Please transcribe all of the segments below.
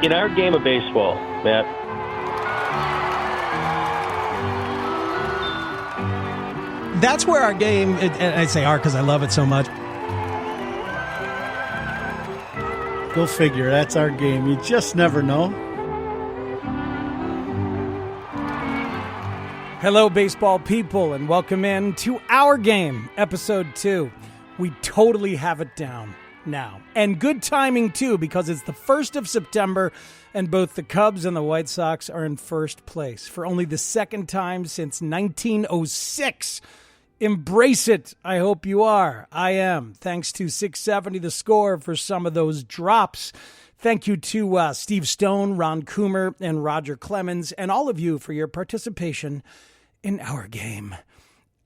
In our game of baseball, Matt, that's where our game, and I say our because I love it so much. Go figure, that's our game. You just never know. Hello, baseball people, and welcome in to Our Game, Episode 2. We totally have it down now. And good timing, too, because it's the 1st of September, and both the Cubs and the White Sox are in first place for only the second time since 1906. Embrace it. I hope you are. I am. Thanks to 670 The Score for some of those drops. Thank you to Steve Stone, Ron Coomer, and Roger Clemens, and all of you for your participation in Our Game.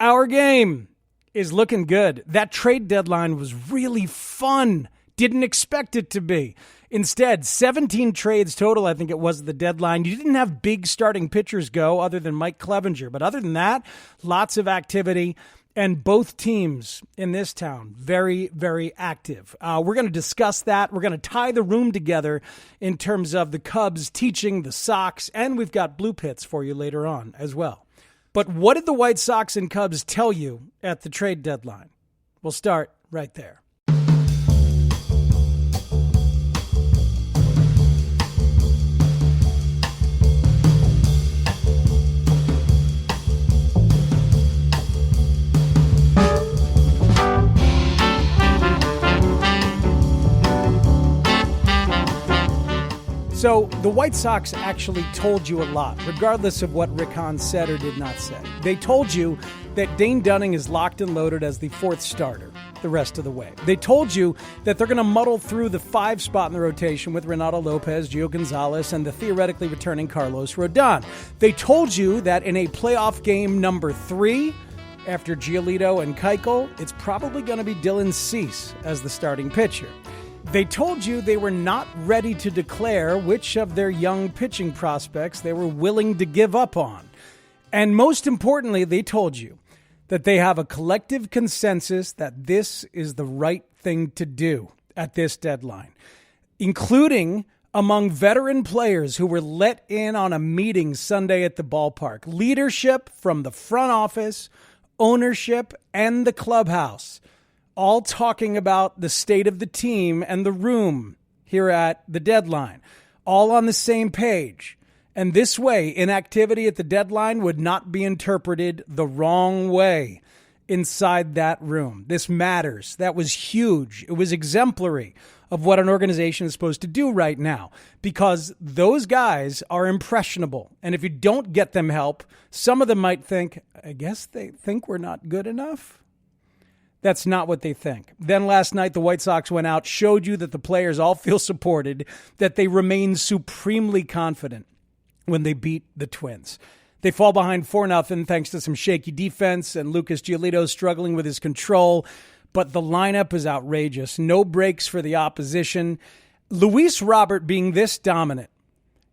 Our Game is looking good. That trade deadline was really fun. Didn't expect it to be. Instead, 17 trades total, I think it was the deadline. You didn't have big starting pitchers go other than Mike Clevenger. But other than that, lots of activity. And both teams in this town, very, very active. We're going to discuss that. We're going to tie the room together in terms of the Cubs teaching the Sox. And we've got Bloop Hits for you later on as well. But what did the White Sox and Cubs tell you at the trade deadline? We'll start right there. So the White Sox actually told you a lot, regardless of what Rick Hahn said or did not say. They told you that Dane Dunning is locked and loaded as the fourth starter the rest of the way. They told you that they're going to muddle through the 5 spot in the rotation with Renato Lopez, Gio Gonzalez, and the theoretically returning Carlos Rodon. They told you that in a playoff game number 3, after Giolito and Keuchel, it's probably going to be Dylan Cease as the starting pitcher. They told you they were not ready to declare which of their young pitching prospects they were willing to give up on. And most importantly, they told you that they have a collective consensus that this is the right thing to do at this deadline, including among veteran players who were let in on a meeting Sunday at the ballpark. Leadership from the front office, ownership, and the clubhouse, all talking about the state of the team and the room here at the deadline, all on the same page. And this way, inactivity at the deadline would not be interpreted the wrong way inside that room. This matters. That was huge. It was exemplary of what an organization is supposed to do right now, because those guys are impressionable. And if you don't get them help, some of them might think, I guess they think we're not good enough. That's not what they think. Then last night, the White Sox went out, showed you that the players all feel supported, that they remain supremely confident when they beat the Twins. They fall behind 4-0 thanks to some shaky defense and Lucas Giolito struggling with his control. But the lineup is outrageous. No breaks for the opposition. Luis Robert being this dominant,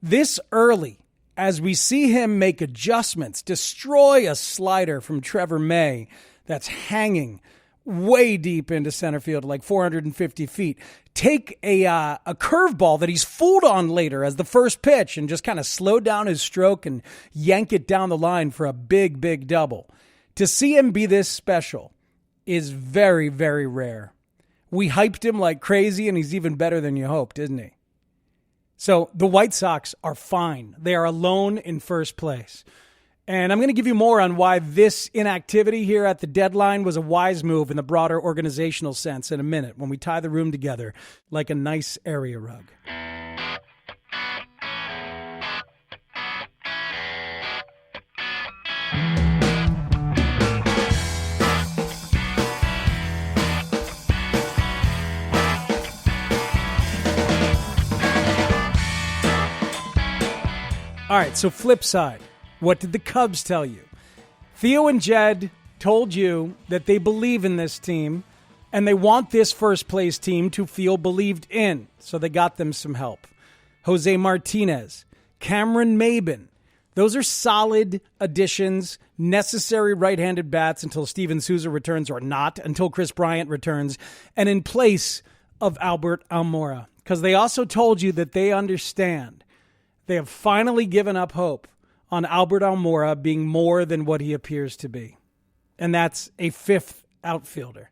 this early, as we see him make adjustments, destroy a slider from Trevor May that's hanging way deep into center field, like 450 feet. Take a curveball that he's fooled on later as the first pitch and just kind of slow down his stroke and yank it down the line for a big, big double. To see him be this special is very, very rare. We hyped him like crazy, and he's even better than you hoped, isn't he? So the White Sox are fine. They are alone in first place. And I'm going to give you more on why this inactivity here at the deadline was a wise move in the broader organizational sense in a minute when we tie the room together like a nice area rug. All right, so flip side. What did the Cubs tell you? Theo and Jed told you that they believe in this team and they want this first place team to feel believed in. So they got them some help. Jose Martinez, Cameron Maybin. Those are solid additions, necessary right-handed bats until Steven Souza returns, or not, until Chris Bryant returns, and in place of Albert Almora. because they also told you that they understand. They have finally given up hope on Albert Almora being more than what he appears to be. And that's a fifth outfielder.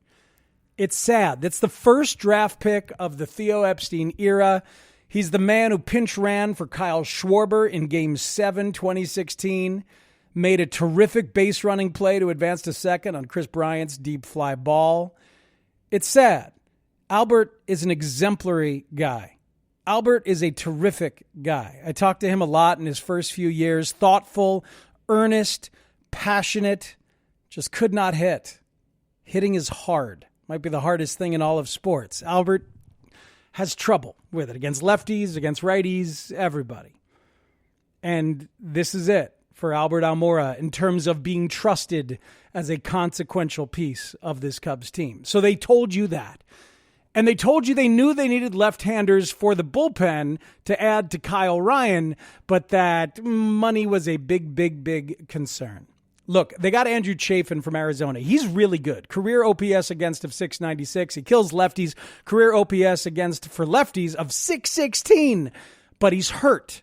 It's sad. That's the first draft pick of the Theo Epstein era. He's the man who pinch ran for Kyle Schwarber in Game 7, 2016. Made a terrific base running play to advance to second on Chris Bryant's deep fly ball. It's sad. Albert is an exemplary guy. Albert is a terrific guy. I talked to him a lot in his first few years. Thoughtful, earnest, passionate, just could not hit. Hitting is hard. Might be the hardest thing in all of sports. Albert has trouble with it against lefties, against righties, everybody. And this is it for Albert Almora in terms of being trusted as a consequential piece of this Cubs team. So they told you that. And they told you they knew they needed left-handers for the bullpen to add to Kyle Ryan, but that money was a big, big, big concern. Look, they got Andrew Chafin from Arizona. He's really good. Career OPS against of 696. He kills lefties. Career OPS against for lefties of 616. But he's hurt.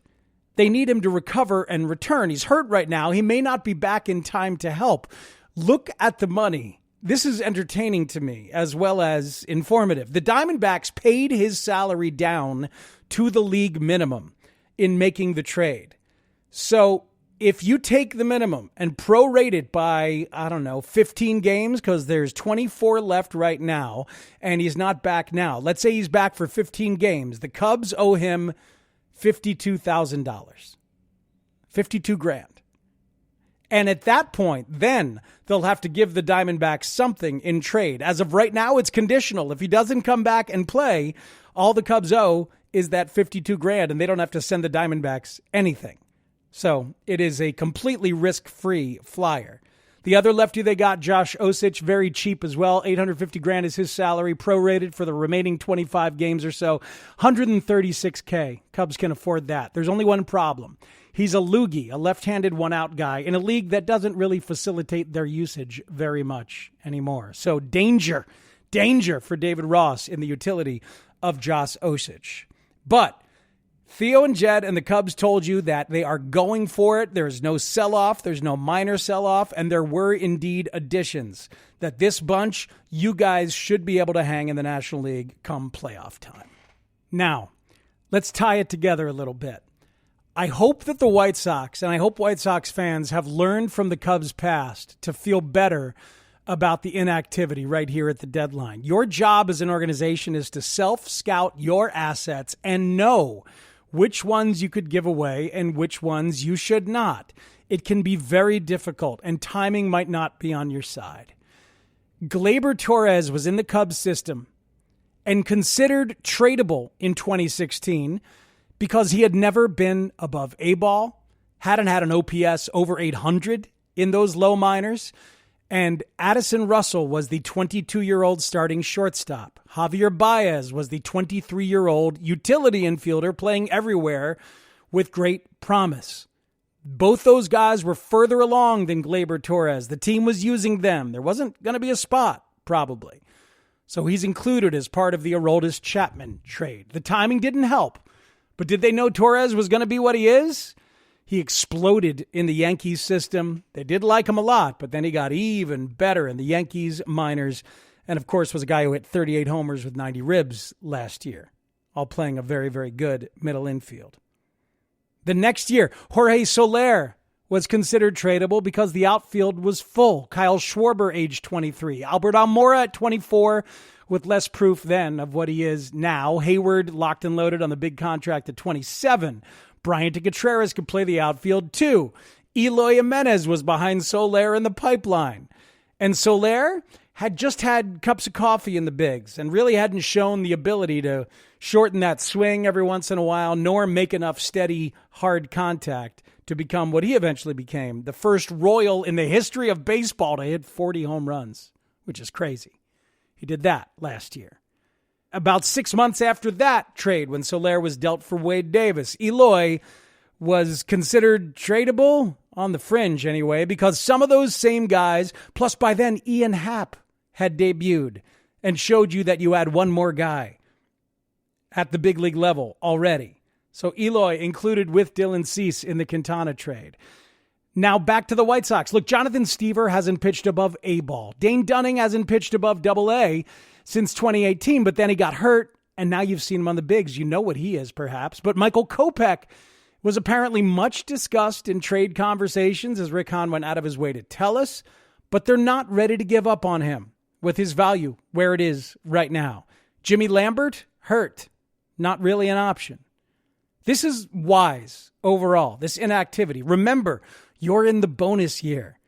They need him to recover and return. He's hurt right now. He may not be back in time to help. Look at the money. This is entertaining to me as well as informative. The Diamondbacks paid his salary down to the league minimum in making the trade. So if you take the minimum and prorate it by, 15 games, because there's 24 left right now, and he's not back now. Let's say he's back for 15 games. The Cubs owe him $52,000. $52,000. And at that point, then they'll have to give the Diamondbacks something in trade. As of right now, it's conditional. If he doesn't come back and play, all the Cubs owe is that $52,000, and they don't have to send the Diamondbacks anything. So it is a completely risk-free flyer. The other lefty they got, Josh Osich, very cheap as well. $850,000 is his salary, prorated for the remaining 25 games or so. $136K. Cubs can afford that. There's only one problem. He's a loogie, a left-handed one-out guy in a league that doesn't really facilitate their usage very much anymore. So danger for David Ross in the utility of Josh Osich. But Theo and Jed and the Cubs told you that they are going for it. There's no sell-off. There's no minor sell-off. And there were indeed additions. That this bunch, you guys should be able to hang in the National League come playoff time. Now, let's tie it together a little bit. I hope that the White Sox, and I hope White Sox fans have learned from the Cubs' past to feel better about the inactivity right here at the deadline. Your job as an organization is to self-scout your assets and know which ones you could give away and which ones you should not. It can be very difficult, and timing might not be on your side. Gleyber Torres was in the Cubs system and considered tradable in 2016 because he had never been above A-ball, hadn't had an OPS over 800 in those low minors, and Addison Russell was the 22-year-old starting shortstop. Javier Baez was the 23-year-old utility infielder playing everywhere with great promise. Both those guys were further along than Gleyber Torres. The team was using them. There wasn't going to be a spot, probably. So he's included as part of the Aroldis Chapman trade. The timing didn't help. But did they know Torres was going to be what he is? He exploded in the Yankees system. They did like him a lot, but then he got even better in the Yankees minors. And, of course, was a guy who hit 38 homers with 90 ribs last year, all playing a very, very good middle infield. The next year, Jorge Soler was considered tradable because the outfield was full. Kyle Schwarber, age 23. Albert Almora at 24, with less proof then of what he is now. Hayward locked and loaded on the big contract at 27. Bryant and Contreras could play the outfield too. Eloy Jimenez was behind Soler in the pipeline. And Soler had just had cups of coffee in the bigs and really hadn't shown the ability to shorten that swing every once in a while, nor make enough steady, hard contact to become what he eventually became, the first Royal in the history of baseball to hit 40 home runs, which is crazy. He did that last year. About 6 months after that trade, when Soler was dealt for Wade Davis, Eloy was considered tradable, on the fringe anyway, because some of those same guys, plus by then Ian Happ had debuted and showed you that you had one more guy. at the big league level already. So Eloy included with Dylan Cease in the Quintana trade. Now back to the White Sox. Look, Jonathan Stever hasn't pitched above A ball. Dane Dunning hasn't pitched above Double A since 2018, but then he got hurt, and now you've seen him on the bigs. You know what he is, perhaps. But Michael Kopech was apparently much discussed in trade conversations, as Rick Hahn went out of his way to tell us, but they're not ready to give up on him with his value where it is right now. Jimmy Lambert, hurt. Not really an option. This is wise overall, this inactivity. Remember, you're in the bonus year.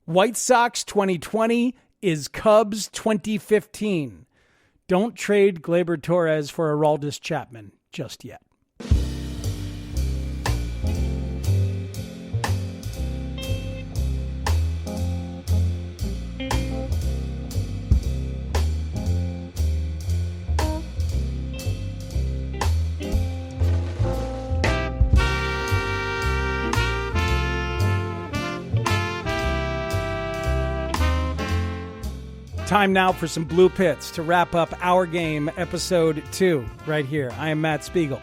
White Sox 2020 is Cubs 2015. Don't trade Gleyber Torres for Aroldis Chapman just yet. Time now for some Bloop Hits to wrap up Our Game, Episode 2, right here. I am Matt Spiegel.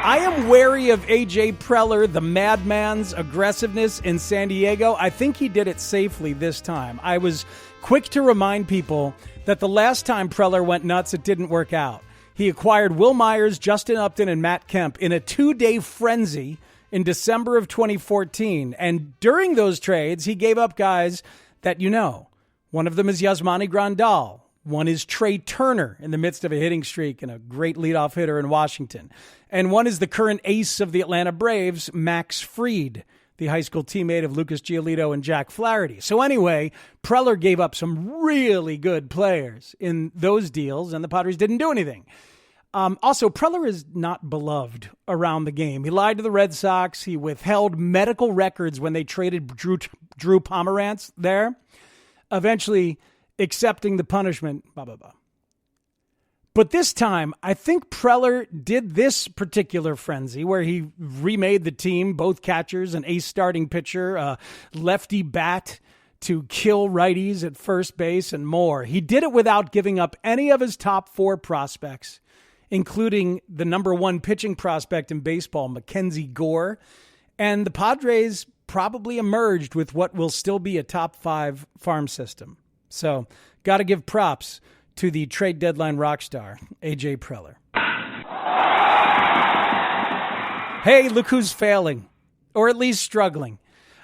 I am wary of A.J. Preller, the madman's aggressiveness in San Diego. I think he did it safely this time. I was quick to remind people that the last time Preller went nuts, it didn't work out. He acquired Will Myers, Justin Upton, and Matt Kemp in a 2-day frenzy in December of 2014. And during those trades, he gave up guys that you know. One of them is Yasmani Grandal. One is Trey Turner in the midst of a hitting streak and a great leadoff hitter in Washington. And one is the current ace of the Atlanta Braves, Max Fried, the high school teammate of Lucas Giolito and Jack Flaherty. So anyway, Preller gave up some really good players in those deals, and the Padres didn't do anything. Also, Preller is not beloved around the game. He lied to the Red Sox. He withheld medical records when they traded Drew Pomerantz there, eventually accepting the punishment, blah, blah, blah. But this time, I think Preller did this particular frenzy where he remade the team, both catchers, an ace starting pitcher, a lefty bat to kill righties at first base, and more. He did it without giving up any of his top 4 prospects, including the number 1 pitching prospect in baseball, Mackenzie Gore. And the Padres probably emerged with what will still be a top 5 farm system. So, got to give props to the trade deadline rock star, A.J. Preller. Hey, look who's failing, or at least struggling.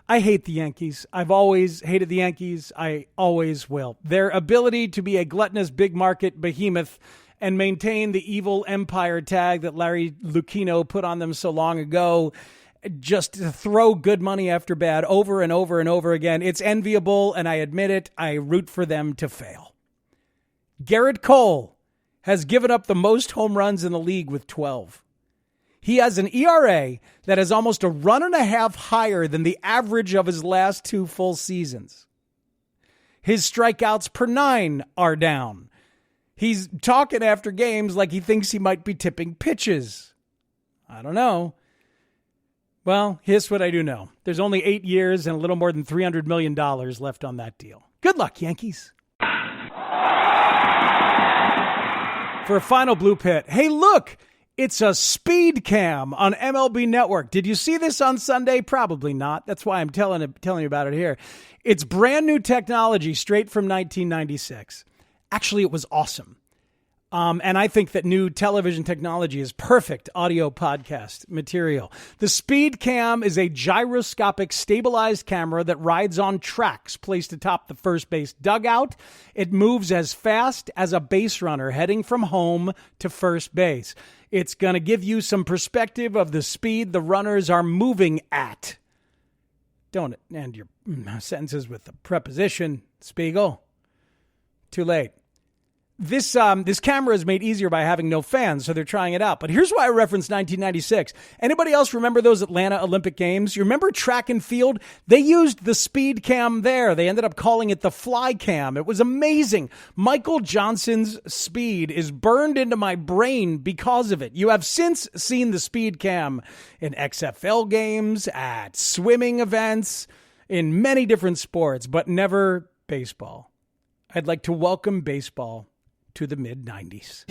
I hate the Yankees. I've always hated the Yankees. I always will. Their ability to be a gluttonous big market behemoth and maintain the evil empire tag that Larry Lucchino put on them so long ago, just to throw good money after bad over and over and over again. It's enviable, and I admit it. I root for them to fail. Garrett Cole has given up the most home runs in the league with 12. He has an ERA that is almost a run and a half higher than the average of his last 2 full seasons. His strikeouts per 9 are down. He's talking after games like he thinks he might be tipping pitches. I don't know. Well, here's what I do know. There's only 8 years and a little more than $300 million left on that deal. Good luck, Yankees. For a final Bloop Hit, hey, look, it's a speed cam on MLB Network. Did you see this on Sunday? Probably not. That's why I'm telling you about it here. It's brand new technology straight from 1996. Actually, it was awesome. And I think that new television technology is perfect audio podcast material. The Speed Cam is a gyroscopic stabilized camera that rides on tracks placed atop the first base dugout. It moves as fast as a base runner heading from home to first base. It's going to give you some perspective of the speed the runners are moving at. Don't end your sentences with the preposition, Spiegel. Too late. This camera is made easier by having no fans, so they're trying it out. But here's why I referenced 1996. Anybody else remember those Atlanta Olympic Games? You remember track and field? They used the speed cam there. They ended up calling it the fly cam. It was amazing. Michael Johnson's speed is burned into my brain because of it. You have since seen the speed cam in XFL games, at swimming events, in many different sports, but never baseball. I'd like to welcome baseball to the mid-90s.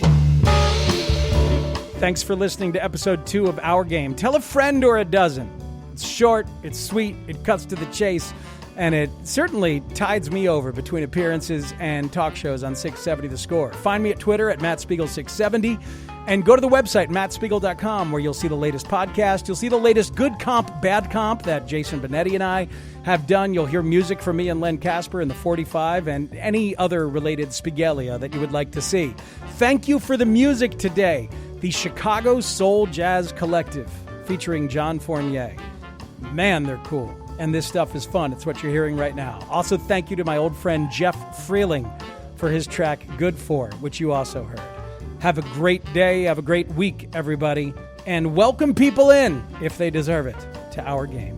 Thanks for listening to episode 2 of Our Game. Tell a friend or a dozen. It's short, it's sweet, it cuts to the chase, and it certainly tides me over between appearances and talk shows on 670 The Score. Find me at Twitter at MattSpiegel670, and go to the website, mattspiegel.com, where you'll see the latest podcast. You'll see the latest good comp, bad comp that Jason Benetti and I have done. You'll hear music from me and Len Casper in the 45 and any other related Spiegelia that you would like to see. Thank you for the music today. The Chicago Soul Jazz Collective, featuring John Fournier. Man, they're cool. And this stuff is fun. It's what you're hearing right now. Also, thank you to my old friend Jeff Freeling for his track Good For, which you also heard. Have a great day. Have a great week, everybody. And welcome people in, if they deserve it, to Our Game.